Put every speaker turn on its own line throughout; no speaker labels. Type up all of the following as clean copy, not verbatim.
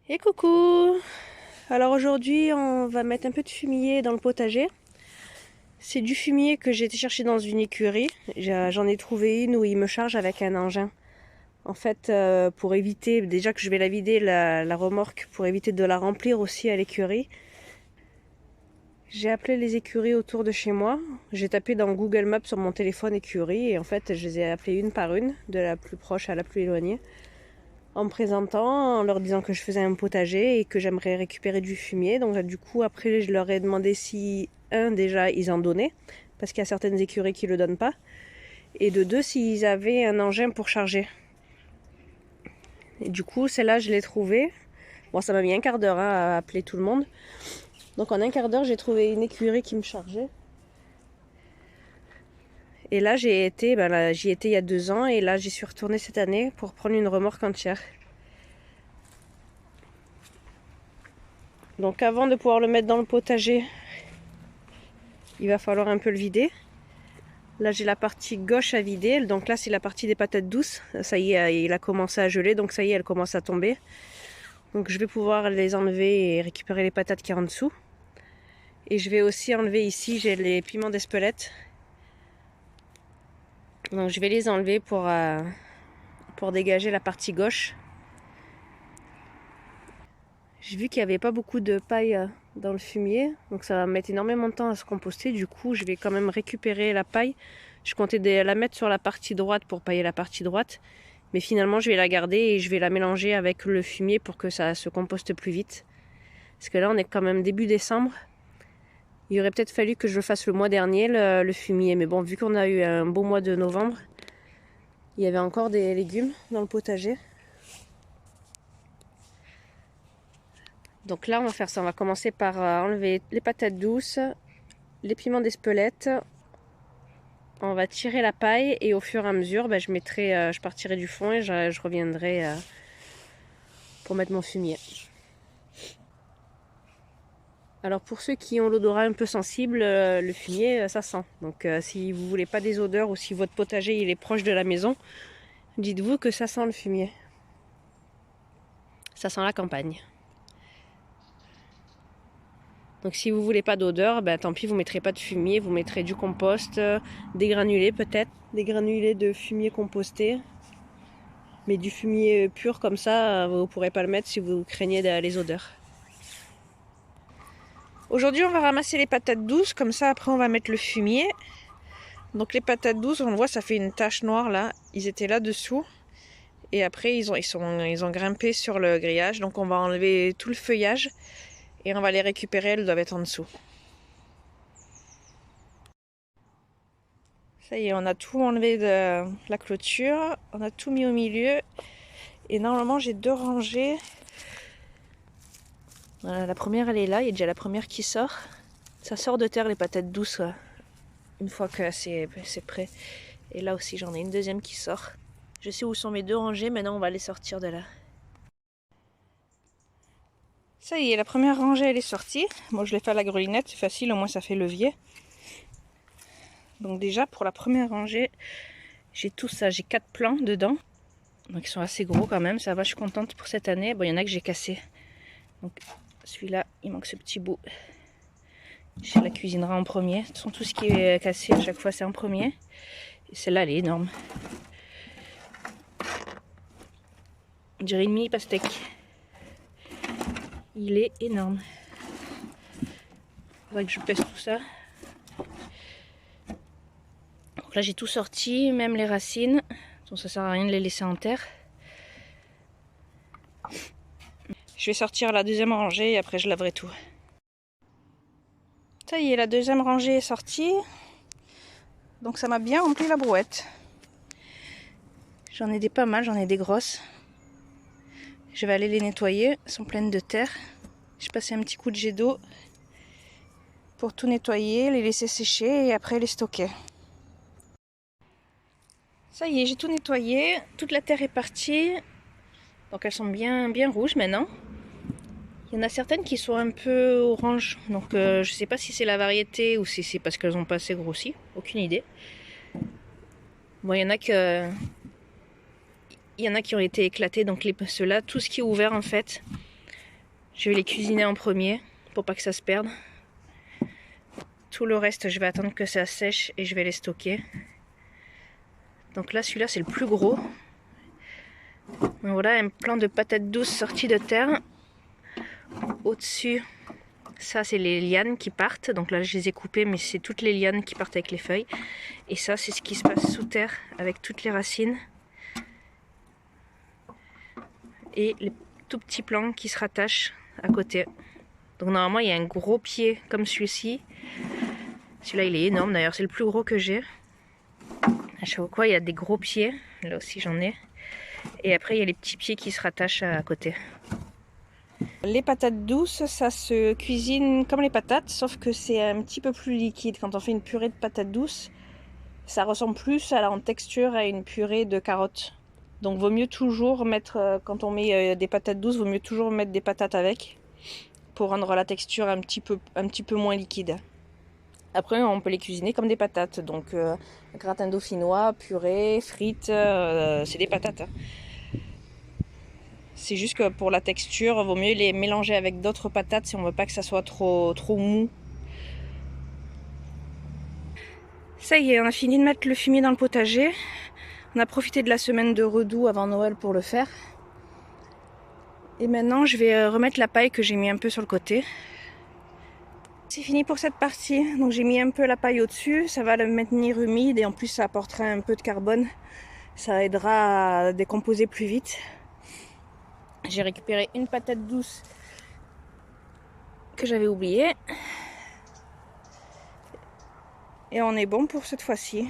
Et coucou! Alors aujourd'hui on va mettre un peu de fumier dans le potager. C'est du fumier que j'ai été chercher dans une écurie. J'en ai trouvé une où il me charge avec un engin. En fait, pour éviter, déjà que je vais la vider la remorque, pour éviter de la remplir aussi à l'écurie, j'ai appelé les écuries autour de chez moi. J'ai tapé dans Google Maps sur mon téléphone écurie et en fait je les ai appelées une par une, de la plus proche à la plus éloignée, en me présentant, en leur disant que je faisais un potager et que j'aimerais récupérer du fumier. Donc du coup après je leur ai demandé si, déjà ils en donnaient, parce qu'il y a certaines écuries qui ne le donnent pas, et de deux s'ils avaient un engin pour charger. Et du coup celle-là je l'ai trouvée. Bon, ça m'a mis un quart d'heure à appeler tout le monde. Donc en un quart d'heure j'ai trouvé une écurie qui me chargeait. Et là j'y étais il y a 2 ans et là j'y suis retournée cette année pour prendre une remorque entière. Donc avant de pouvoir le mettre dans le potager, il va falloir un peu le vider. Là j'ai la partie gauche à vider, donc là c'est la partie des patates douces. Ça y est, il a commencé à geler, donc ça y est, elle commence à tomber. Donc je vais pouvoir les enlever et récupérer les patates qui y a en dessous. Et je vais aussi enlever ici, j'ai les piments d'Espelette. Donc je vais les enlever pour dégager la partie gauche. J'ai vu qu'il n'y avait pas beaucoup de paille dans le fumier, donc ça va mettre énormément de temps à se composter. Du coup, je vais quand même récupérer la paille. Je comptais la mettre sur la partie droite pour pailler la partie droite, mais finalement je vais la garder et je vais la mélanger avec le fumier pour que ça se composte plus vite. Parce que là, on est quand même début décembre. Il aurait peut-être fallu que je le fasse le mois dernier, le fumier, mais bon, vu qu'on a eu un beau mois de novembre, il y avait encore des légumes dans le potager. Donc là, on va faire ça. On va commencer par enlever les patates douces, les piments d'Espelette. On va tirer la paille et au fur et à mesure, je partirai du fond et je reviendrai pour mettre mon fumier. Alors pour ceux qui ont l'odorat un peu sensible, le fumier, ça sent. Donc si vous voulez pas des odeurs ou si votre potager il est proche de la maison, dites-vous que ça sent le fumier. Ça sent la campagne. Donc si vous voulez pas d'odeur, tant pis, vous mettrez pas de fumier, vous mettrez du compost, des granulés peut-être, des granulés de fumier composté. Mais du fumier pur comme ça, vous ne pourrez pas le mettre si vous craignez les odeurs. Aujourd'hui, on va ramasser les patates douces, comme ça après on va mettre le fumier. Donc les patates douces, on le voit, ça fait une tache noire là. Ils étaient là dessous. Et après, ils ont grimpé sur le grillage. Donc on va enlever tout le feuillage et on va les récupérer, elles doivent être en dessous. Ça y est, on a tout enlevé de la clôture, on a tout mis au milieu. Et normalement, j'ai 2 rangées. Voilà, la première, elle est là, il y a déjà la première qui sort. Ça sort de terre, les patates douces, une fois que c'est prêt. Et là aussi, j'en ai une deuxième qui sort. Je sais où sont mes 2 rangées, maintenant on va les sortir de là. Ça y est, la première rangée, elle est sortie. Moi, je l'ai fait à la grelinette, c'est facile, au moins ça fait levier. Donc déjà, pour la première rangée, j'ai tout ça, j'ai 4 plants dedans. Donc ils sont assez gros quand même, ça va, je suis contente pour cette année. Bon, il y en a que j'ai cassé. Donc celui-là, il manque ce petit bout. Je la cuisinerai en premier. De toute façon, tout ce qui est cassé à chaque fois, c'est en premier. Et celle-là, elle est énorme. On dirait une mini pastèque. Il est énorme. Il faudrait que je pèse tout ça. Donc là, j'ai tout sorti, même les racines. Donc ça sert à rien de les laisser en terre. Je vais sortir la deuxième rangée et après je laverai tout. Ça y est, la deuxième rangée est sortie. Donc ça m'a bien rempli la brouette. J'en ai des pas mal, j'en ai des grosses. Je vais aller les nettoyer, elles sont pleines de terre. Je passe un petit coup de jet d'eau pour tout nettoyer, les laisser sécher et après les stocker. Ça y est, j'ai tout nettoyé, toute la terre est partie. Donc elles sont bien rouges maintenant. Il y en a certaines qui sont un peu orange, donc je ne sais pas si c'est la variété ou si c'est parce qu'elles n'ont pas assez grossi, aucune idée. Bon, il y en a qui ont été éclatés, donc ceux-là, tout ce qui est ouvert en fait, Je vais les cuisiner en premier pour pas que ça se perde. Tout le reste, je vais attendre que ça sèche et je vais les stocker. Donc là, celui-là, c'est le plus gros. Donc voilà, un plant de patates douces sorties de terre. Au-dessus, ça, c'est les lianes qui partent. Donc là, je les ai coupées, mais c'est toutes les lianes qui partent avec les feuilles. Et ça, c'est ce qui se passe sous terre avec toutes les racines. Et les tout petits plants qui se rattachent à côté. Donc normalement, il y a un gros pied comme celui-ci. Celui-là, il est énorme. D'ailleurs, c'est le plus gros que j'ai. À chaque fois, il y a des gros pieds. Là aussi, j'en ai. Et après, il y a les petits pieds qui se rattachent à côté. Les patates douces, ça se cuisine comme les patates, sauf que c'est un petit peu plus liquide. Quand on fait une purée de patates douces, ça ressemble plus en texture à une purée de carottes. Donc, vaut mieux toujours mettre, quand on met des patates douces, vaut mieux toujours mettre des patates avec pour rendre la texture un petit peu moins liquide. Après, on peut les cuisiner comme des patates. Donc, gratin dauphinois, purée, frites, c'est des patates. Hein. C'est juste que pour la texture, il vaut mieux les mélanger avec d'autres patates si on veut pas que ça soit trop mou. Ça y est, on a fini de mettre le fumier dans le potager. On a profité de la semaine de redoux avant Noël pour le faire. Et maintenant, je vais remettre la paille que j'ai mis un peu sur le côté. C'est fini pour cette partie, donc j'ai mis un peu la paille au-dessus, ça va le maintenir humide et en plus ça apportera un peu de carbone, ça aidera à décomposer plus vite. J'ai récupéré une patate douce que j'avais oubliée et on est bon pour cette fois-ci.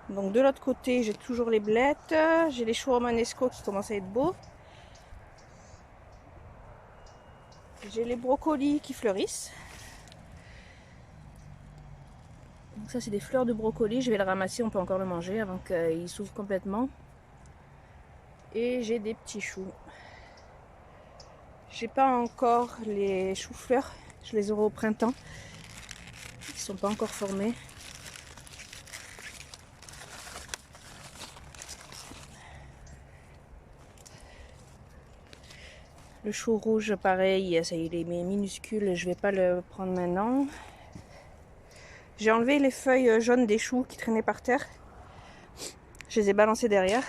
Donc de l'autre côté j'ai toujours les blettes, j'ai les choux romanesco qui commencent à être beaux, j'ai les brocolis qui fleurissent. Donc ça c'est des fleurs de brocoli, je vais le ramasser, on peut encore le manger avant qu'il s'ouvre complètement. Et j'ai des petits choux. J'ai pas encore les choux-fleurs, je les aurai au printemps. Ils sont pas encore formés. Le chou rouge pareil, ça il est minuscule, je vais pas le prendre maintenant. J'ai enlevé les feuilles jaunes des choux qui traînaient par terre. Je les ai balancées derrière.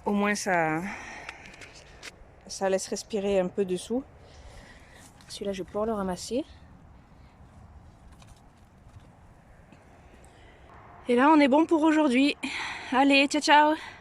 Au moins ça laisse respirer un peu dessous. Celui-là je vais pouvoir le ramasser. Et là on est bon pour aujourd'hui. Allez, ciao ciao!